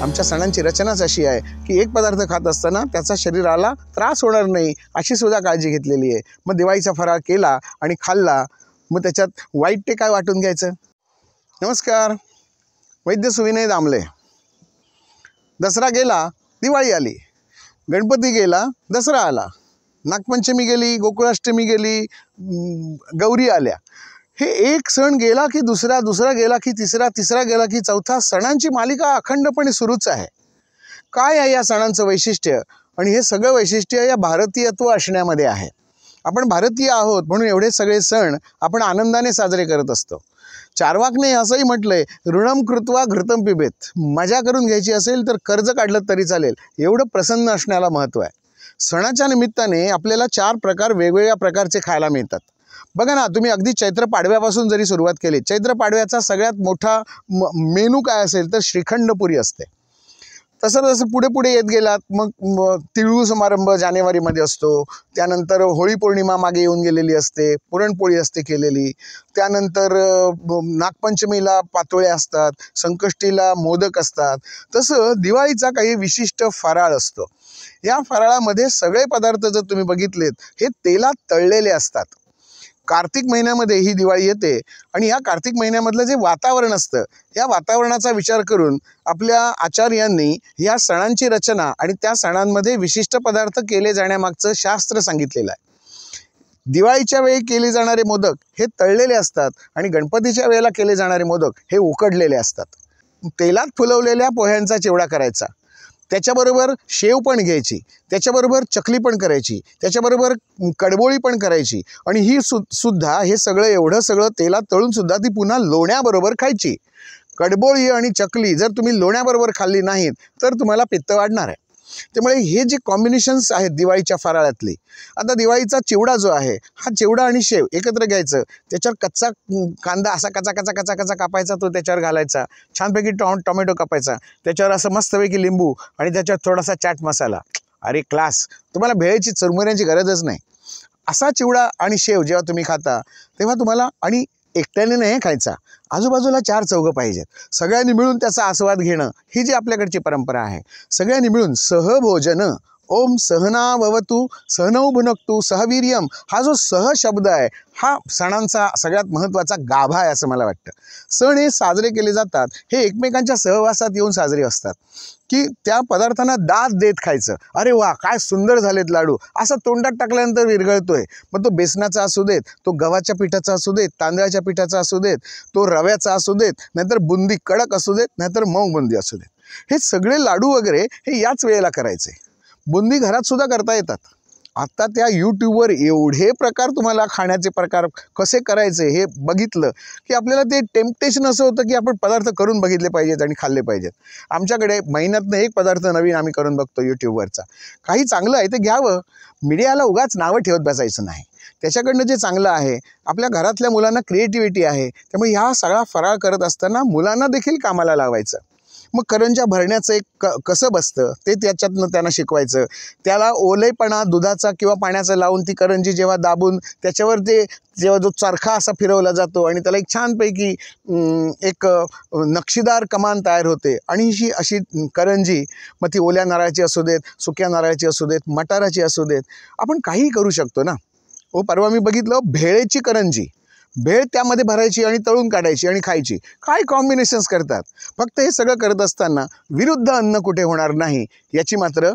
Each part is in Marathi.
आमच्या सणांची रचनाच अशी आहे की एक पदार्थ खात असताना त्याचा शरीराला त्रास होणार नाही अशी सुद्धा काळजी घेतलेली आहे. मग दिवाळीचा फराळ केला आणि खाल्ला, मग त्याच्यात वाईट ते काय वाटून घ्यायचं? नमस्कार, वैद्य सुविनय दामले. दसरा गेला, दिवाळी आली. गणपती गेला, दसरा आला. नागपंचमी गेली, गोकुळाष्टमी गेली, गौरी आल्या. हे एक सण गेला की दुसरा, दुसरा गेला की तिसरा, तिसरा गेला की चौथा. सणांची मालिका अखंडपणे सुरूच आहे. काय आहे या सणांचं वैशिष्ट्य? आणि हे सगळं वैशिष्ट्य या भारतीयत्व असण्यामध्ये आहे. आपण भारतीय आहोत म्हणून एवढे सगळे सण आपण आनंदाने साजरे करत असतो. चार्वाकने असंही म्हटलंय, ऋणम कृत्वा घृतम पिबेत. मजा करून घ्यायची असेल तर कर्ज काढलं तरी चालेल, एवढं प्रसन्न असण्याला महत्त्व आहे. सणाच्या निमित्ताने आपल्याला 4 प्रकार वेगवेगळ्या प्रकारचे खायला मिळतात. बघा ना, तुम्ही अगदी चैत्र पाडव्यापासून जरी सुरुवात केली, चैत्र पाडव्याचा सगळ्यात मोठा मेनू काय असेल तर श्रीखंडपुरी असते. तसं तसं पुढे पुढे येत गेलात मग तिळगुळ समारंभ जानेवारीमध्ये असतो. त्यानंतर होळी पौर्णिमा मागे येऊन गेलेली असते, पुरणपोळी असते केलेली. त्यानंतर नागपंचमीला पातोळ्या असतात, संकष्टीला मोदक असतात. तसं दिवाळीचा काही विशिष्ट फराळ असतो. या फराळामध्ये सगळे पदार्थ जर तुम्ही बघितलेत हे तेलात तळलेले असतात. कार्तिक महिन्यामध्ये ही दिवाळी येते आणि या कार्तिक महिन्यामधलं जे वातावरण असतं, या वातावरणाचा विचार करून आपल्या आचार्यांनी या सणांची रचना आणि त्या सणांमध्ये विशिष्ट पदार्थ केले जाण्यामागचं शास्त्र सांगितलेलं आहे. दिवाळीच्या वेळी केले जाणारे मोदक हे तळलेले असतात आणि गणपतीच्या वेळेला केले जाणारे मोदक हे उकडलेले असतात. तेलात फुलवलेल्या पोह्यांचा चिवडा करायचा, त्याच्याबरोबर शेव पण घ्यायची, त्याच्याबरोबर चकली पण करायची, त्याच्याबरोबर कडबोळी पण करायची आणि ही सुद्धा हे सगळं एवढं सगळं तेलात तळून सुद्धा ती पुन्हा लोण्याबरोबर खायची. कडबोळी आणि चकली जर तुम्ही लोण्याबरोबर खाल्ली नाहीत तर तुम्हाला पित्त वाढणार आहे. त्यामुळे हे जे कॉम्बिनेशन्स आहेत दिवाळीच्या फराळातली, आता दिवाळीचा चिवडा जो आहे हा चिवडा आणि शेव एकत्र घ्यायचं, त्याच्यावर कच्चा कांदा असा कचा कचा कचा कचा कापायचा, तो त्याच्यावर घालायचा, छानपैकी टोमॅटो कापायचा, त्याच्यावर असं मस्तपैकी लिंबू आणि त्याच्यावर थोडासा चाट मसाला. अरे क्लास, तुम्हाला भेळेची चुरमुऱ्यांची गरजच नाही. असा चिवडा आणि शेव जेव्हा तुम्ही खाता तेव्हा तुम्हाला, आणि एकट्याने नाही खायचा, आजूबाजूला 4 चौघं पाहिजेत, सगळ्यांनी मिळून त्याचा आस्वाद घेणं ही जी आपल्याकडची परंपरा आहे. सगळ्यांनी मिळून सहभोजन, ओम सहना भवतु सहनौ भुनक्तु सहवीर्यम, हा जो सह शब्द आहे हा सणांचा सगळ्यात महत्त्वाचा गाभा आहे असं मला वाटतं. सण हे साजरे केले जातात हे एकमेकांच्या सहवासात येऊन साजरे असतात की त्या पदार्थांना दाद देत खायचं. अरे वा, काय सुंदर झालेत लाडू, असं तोंडात टाकल्यानंतर विरघळतोय. मग तो बेसनाचा असू देत, तो गव्हाच्या पिठाचा असू देत, तांदळाच्या पिठाचा असू देत, तो रव्याचा असू देत, नाहीतर बुंदी कडक असू देत, नाहीतर मऊ बुंदी असू देत. हे सगळे लाडू वगैरे हे याच वेळेला करायचे. बुंदी घरात सुद्धा करता येतात. आता त्या यूट्यूबवर एवढे प्रकार, तुम्हाला खाण्याचे प्रकार कसे करायचे हे बघितलं की आपल्याला ते टेम्पटेशन असं होतं की आपण पदार्थ करून बघितले पाहिजेत आणि खाल्ले पाहिजेत. आमच्याकडे महिन्यातनं एक पदार्थ नवीन आम्ही करून बघतो यूट्यूबवरचा. काही चांगलं आहे ते घ्यावं, मीडियाला उगाच नावं ठेवत बसायचं नाही. त्याच्याकडनं जे चांगलं आहे, आपल्या घरातल्या मुलांना क्रिएटिव्हिटी आहे, त्यामुळे ह्या सगळा फराळ करत असताना मुलांना देखील कामाला लावायचं. मग करंज्या भरण्याचं एक कसं बसतं ते त्याच्यातनं त्यांना शिकवायचं. त्याला ओलेपणा दुधाचा किंवा पाण्याचा लावून ती करंजी जेव्हा दाबून त्याच्यावर ते जेव्हा जो चरखा असा फिरवला जातो आणि त्याला एक छानपैकी एक नक्षीदार कमान तयार होते आणि ही अशी करंजी, मग ती ओल्या नारळाची असू देत, सुक्या नारळाची असू देत, मटाराची असू देत, आपण काहीही करू शकतो ना. परवा मी बघितलं भेळेची करंजी, भेळ त्यामध्ये भरायची आणि तळून काढायची आणि खायची. काय कॉम्बिनेशन्स करतात. फक्त हे सगळं करत असताना विरुद्ध अन्न कुठे होणार नाही याची मात्र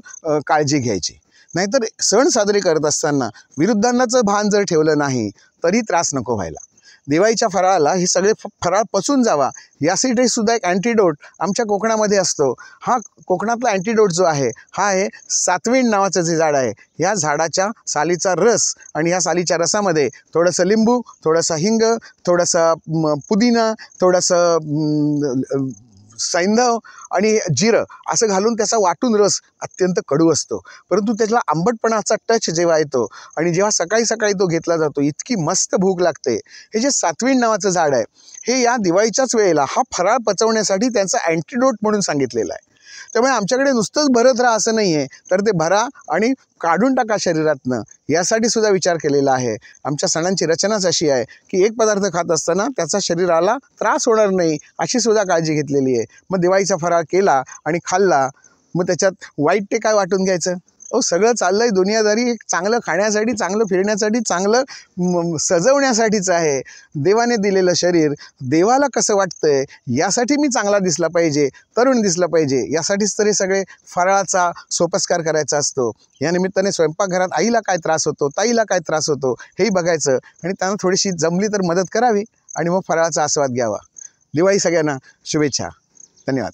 काळजी घ्यायची. नाहीतर सण साजरे करत असताना विरुद्धांनाचं भान जर ठेवलं नाही तरी त्रास नको व्हायला. दिवाळीच्या फराळाला हे सगळे फराळ पचून जावा यासाठी सुद्धा एक अँटीडोट आमच्या कोकणामध्ये असतो. हा कोकणातला अँटीडोट जो आहे हा आहे सातवीण नावाचं जे झाड आहे, ह्या झाडाच्या सालीचा रस आणि ह्या सालीच्या रसामध्ये थोडंसं लिंबू, थोडंसं हिंग, थोडंसं पुदिना, थोडंसं सैंधव आणि जिरं असं घालून त्याचा वाटून रस अत्यंत कडू असतो, परंतु त्याला आंबटपणाचा टच जेव्हा येतो आणि जेव्हा सकाळी सकाळी तो घेतला जातो इतकी मस्त भूक लागते. हे जे सातवीण नावाचं झाड आहे हे या दिवाळीच्याच वेळेला हा फराळ पचवण्यासाठी त्यांचा अँटीडोट म्हणून सांगितलेला आहे. त्यामुळे आमच्याकडे नुसतंच भरत राहा असं नाही आहे, तर ते भरा आणि काढून टाका शरीरातनं, यासाठी सुद्धा विचार केलेला आहे. आमच्या सणांची रचनाच अशी आहे की एक पदार्थ खात असताना त्याचा शरीराला त्रास होणार नाही अशी सुद्धा काळजी घेतलेली आहे. मग दिवाळीचा फराळ केला आणि खाल्ला, मग त्याच्यात वाईट ते काय वाटून घ्यायचं? सगळं चाललंय दुनियादारी एक चांगलं खाण्यासाठी, चांगलं फिरण्यासाठी, चांगलं सजवण्यासाठीच आहे. देवाने दिलेलं शरीर देवाला कसं वाटतंय यासाठी मी चांगला दिसला पाहिजे, तरुण दिसला पाहिजे, यासाठीच तर हे सगळे फराळाचा सोपस्कार करायचा असतो. या निमित्ताने स्वयंपाकघरात आईला काय त्रास होतो, ताईला काय त्रास होतो हेही बघायचं आणि त्यांना थोडीशी जमली तर मदत करावी आणि मग फराळाचा आस्वाद घ्यावा. दिवाळी सगळ्यांना शुभेच्छा. धन्यवाद.